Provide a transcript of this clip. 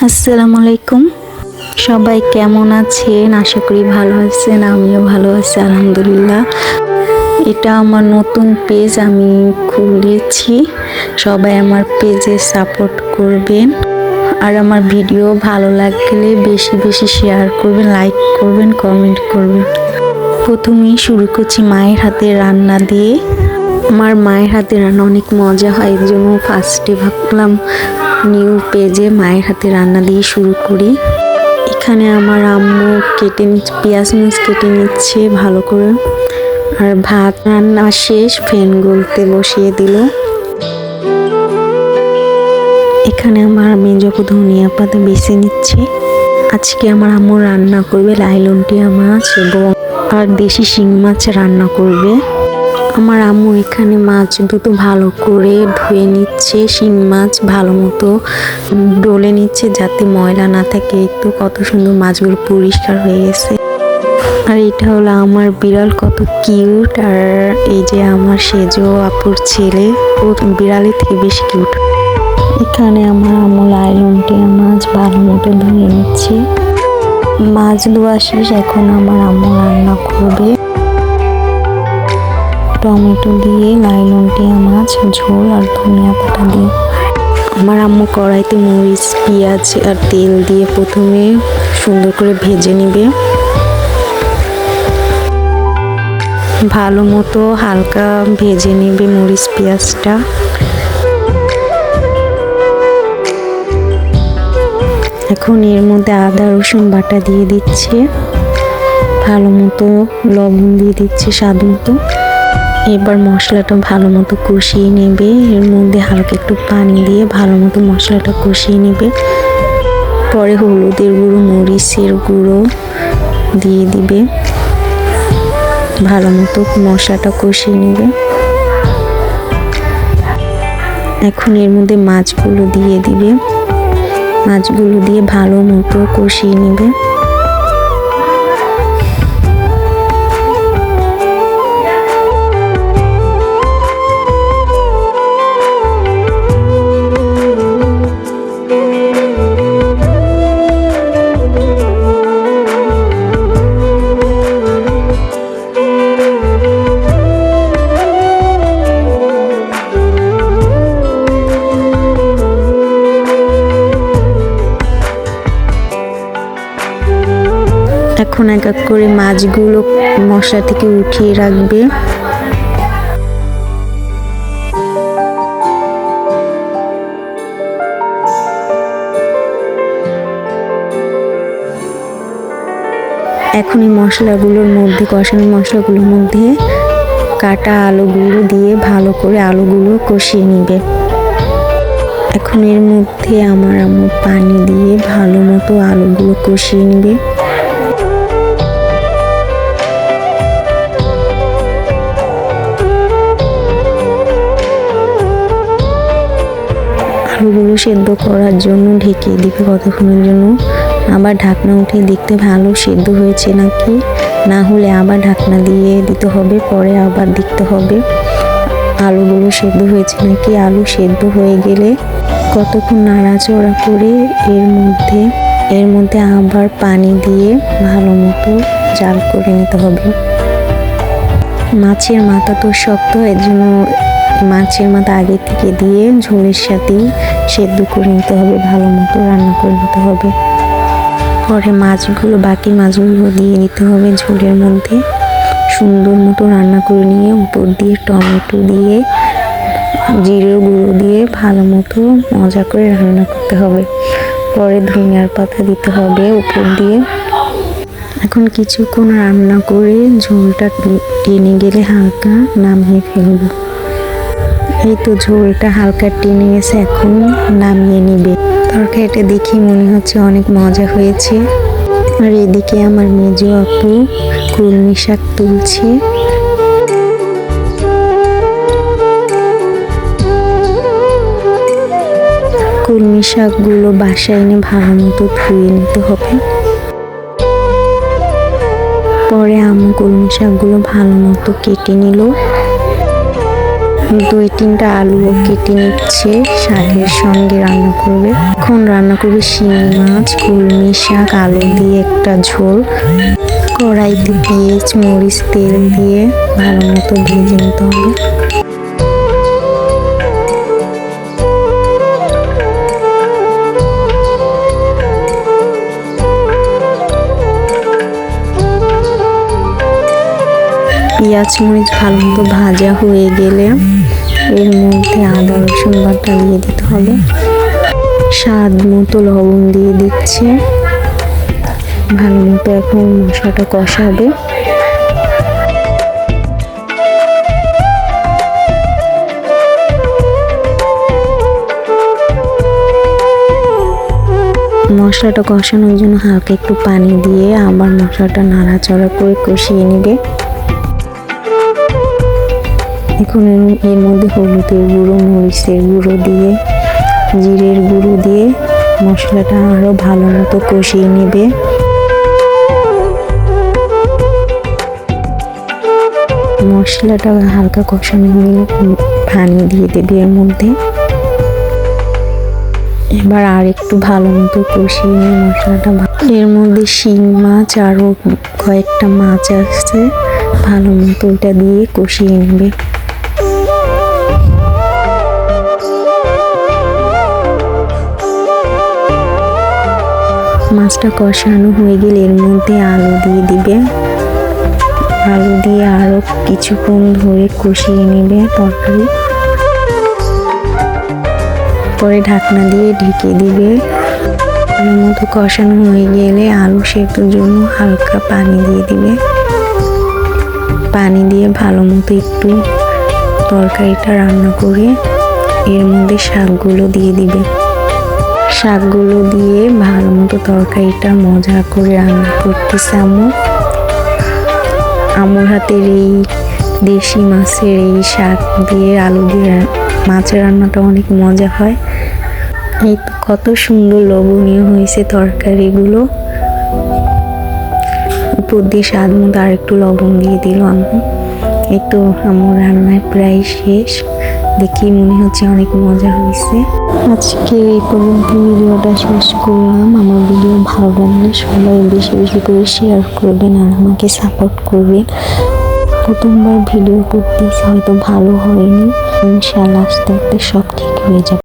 আসসালামু আলাইকুম। সবাই কেমন আছেন? আশা করি ভালো আছেন। আমিও ভালো আছি আলহামদুলিল্লাহ। এটা আমার নতুন পেজ আমি খুলেছি। সবাই আমার পেজে সাপোর্ট করবেন আর আমার ভিডিও ভালো লাগলে বেশি বেশি শেয়ার করবেন, লাইক করবেন, কমেন্ট করবেন। প্রথমেই শুরু করছি মায়ের হাতের রান্না দিয়ে। আমার মায়ের হাতের রান্না অনেক মজা হয়, এর জন্য ফার্স্টে ভাবলাম নিউ পেজে মায়ের হাতে রান্না দিয়ে শুরু করি। এখানে আমার আম্মু পেঁয়াজ মরিচ কেটে নিচ্ছে ভালো করে, আর ভাত রান্না শেষ, ফ্যান গলতে বসিয়ে দিল। এখানে আমার মেজপু ধনিয়া পাতা বেছে নিচ্ছে। আজকে আমার আম্মু রান্না করবে লাইলনটিয়া মাছ এবং আর দেশি শিং মাছ রান্না করবে। আমার আম্মু এখানে মাছ দুটো ভালো করে ধুয়ে নিচ্ছে, শিং মাছ ভালো মতো ডলে নিচ্ছে যাতে ময়লা না থাকে। একটু কত সুন্দর মাছগুলো পরিষ্কার হয়ে গেছে। আর এটা হলো আমার বিড়াল, কত কিউট। আর এই যে আমার সেজো আপুর ছেলে, ও বিড়ালের থেকে বেশি কিউট। এখানে আমার আম্মু লাইলনটিয়া মাছ ভালো মতো ধুয়ে নিচ্ছে। মাছ ধোয়া শেষ, এখন আমার আম্মু রান্না করবে টমেটো দিয়ে লাইলনটিয়া মাছ ঝোল আর ধনিয়া পাতা দিয়ে। আমার আম্মু কড়াইতে মরিচ, পেঁয়াজ আর তেল দিয়ে প্রথমে সুন্দর করে ভেজে নেবে। ভালো মতো হালকা ভেজে নেবে মরিচ পেঁয়াজটা। এখন এর মধ্যে আদা রসুন বাটা দিয়ে দিচ্ছে, ভালো মতো লবণ দিয়ে দিচ্ছে স্বাদ মতো। এবার মশলাটা ভালো মতো কষিয়ে নেবে। এর মধ্যে হালকা একটু পানি দিয়ে ভালো মতো মশলাটা কষিয়ে নেবে। পরে হলুদের গুঁড়ো, মরিচের গুঁড়ো দিয়ে দিবে, ভালো মতো মশলাটা কষিয়ে নেবে। এখন এর মধ্যে মাছগুলো দিয়ে দিবে, মাছগুলো দিয়ে ভালো মতো কষিয়ে নেবে। এখন এক এক করে মাছগুলো মশলা থেকে উঠিয়ে রাখবে। এখন এই মশলাগুলোর মধ্যে, কষানো মশলাগুলোর মধ্যে কাটা আলুগুলো দিয়ে ভালো করে আলুগুলো কষিয়ে নিবে। এখন এর মধ্যে আমার আম্মু পানি দিয়ে ভালো মতো আলুগুলো কষিয়ে নিবে। আলুগুলো সেদ্ধ করার জন্য ঢেকে দিবে কতক্ষণের জন্য। আবার ঢাকনা উঠে দেখতে ভালো সেদ্ধ হয়েছে নাকি, না হলে আবার ঢাকনা দিয়ে দিতে হবে। পরে আবার দেখতে হবে আলুগুলো সেদ্ধ হয়েছে নাকি। আলু সেদ্ধ হয়ে গেলে কতক্ষণ নাড়াচাড়া করে এর মধ্যে আবার পানি দিয়ে ভালো মতো জাল করে নিতে হবে। মাছের মাথা তো শক্ত, এর জন্য মাছের মাথা আগে থেকে দিয়ে ঝোলের সাথেই সেদ্ধ করে নিতে হবে, ভালো মতো রান্না করে নিতে হবে। পরে বাকি মাছগুলো দিয়ে নিতে হবে ঝোলের মধ্যে। সুন্দর মতো রান্না করে নিয়ে উপর দিয়ে টমেটো দিয়ে জিরের গুঁড়ো দিয়ে ভালো মতো মজা করে রান্না করতে হবে। পরে ধনিয়ার পাতা দিতে হবে উপর দিয়ে। এখন কিছুক্ষণ রান্না করে ঝোলটা টেনে গেলে হালকা নামিয়ে ফেলবো। এই তো ঝোলটা হালকা টেনে গেছে, এখন নামিয়ে নিবে। তরকারিটা দেখে মনে হচ্ছে অনেক মজা হয়েছে। আর এদিকে আমার মেজো আপু কলমি শাক তুলছে। কলমি শাকগুলো বাসায় এনে ভালো মতো ধুয়ে নিতে হবে। পরে আম্মু কলমি শাকগুলো ভালো মতো কেটে নিল। 2-3টা আলুও কেটে নিচ্ছে, শাকের সঙ্গে রান্না করবে। এখন রান্না করবে শিঙি মাছ, কলমি শাক, আলু দিয়ে একটা ঝোল। কড়াইতে পেঁয়াজ, মরিচ, তেল দিয়ে ভালো মতো ভেজে নিতে হবে। পেঁয়াজ মরিচ ভালো মতো ভাজা হয়ে গেলে এর মধ্যে আদা রসুন বাটা দিয়ে দিতে হবে। স্বাদ মতো লবণ দিয়ে দিচ্ছে। ভালো মতো এখন মশলাটা কষাবে। মশলাটা কষানোর জন্য হালকা একটু পানি দিয়ে আবার মশলাটা নাড়াচাড়া করে কষিয়ে নেবে। এখন এর মধ্যে হলুদের গুঁড়ো, মরিচের গুঁড়ো দিয়ে, জিরের গুঁড়ো দিয়ে মশলাটা আরো ভালো মতো কষিয়ে নেবে। মশলাটা হালকা কষানো হলে পানি দিয়ে দেবে এর মধ্যে। এবার আর একটু ভালো মতো কষিয়ে নিয়ে মশলাটা, এর মধ্যে শিং মাছ আরো কয়েকটা মাছ আছে, ভালো মতো ওটা দিয়ে কষিয়ে নেবে। মাছটা কষানো হয়ে গেলে এর মধ্যে আলু দিয়ে দিবে। আলু দিয়ে আরো কিছুক্ষণ ধরে কষিয়ে নেবে তরকারি। পরে ঢাকনা দিয়ে ঢেকে দিবে। ভালো মতো কষানো হয়ে গেলে আলু সেদ্ধর জন্য হালকা পানি দিয়ে দিবে। পানি দিয়ে ভালো মতো একটু তরকারিটা রান্না করে এর মধ্যে শাকগুলো দিয়ে দিবে। শাকগুলো দিয়ে ভালো মতো তরকারিটা মজা করে রান্না করতেছে আমুর হাতের এই দেশি মাছের এই শাক দিয়ে আলু দিয়ে মাছের রান্নাটা অনেক মজা হয়। এই তো কত সুন্দর লোভনীয় হয়েছে তরকারিগুলো। উপর দিয়ে স্বাদ মতো আর একটু লবণ দিয়ে দিল আম্মু। এই তো আমার রান্নায় প্রায় শেষ, দেখি মনে হচ্ছে অনেক মজা হয়েছে। আজকে এই পর্যন্ত ভিডিওটা শেষ করলাম। আমার ভিডিও ভালো লাগলে সবাই বেশি বেশি করে শেয়ার করবেন আর আমাকে সাপোর্ট করবেন। প্রথমবার ভিডিও করতেছি, হয়তো ভালো হয়নি, ইনশাআল্লাহ আস্তে আস্তে সব ঠিক হয়ে যাবে।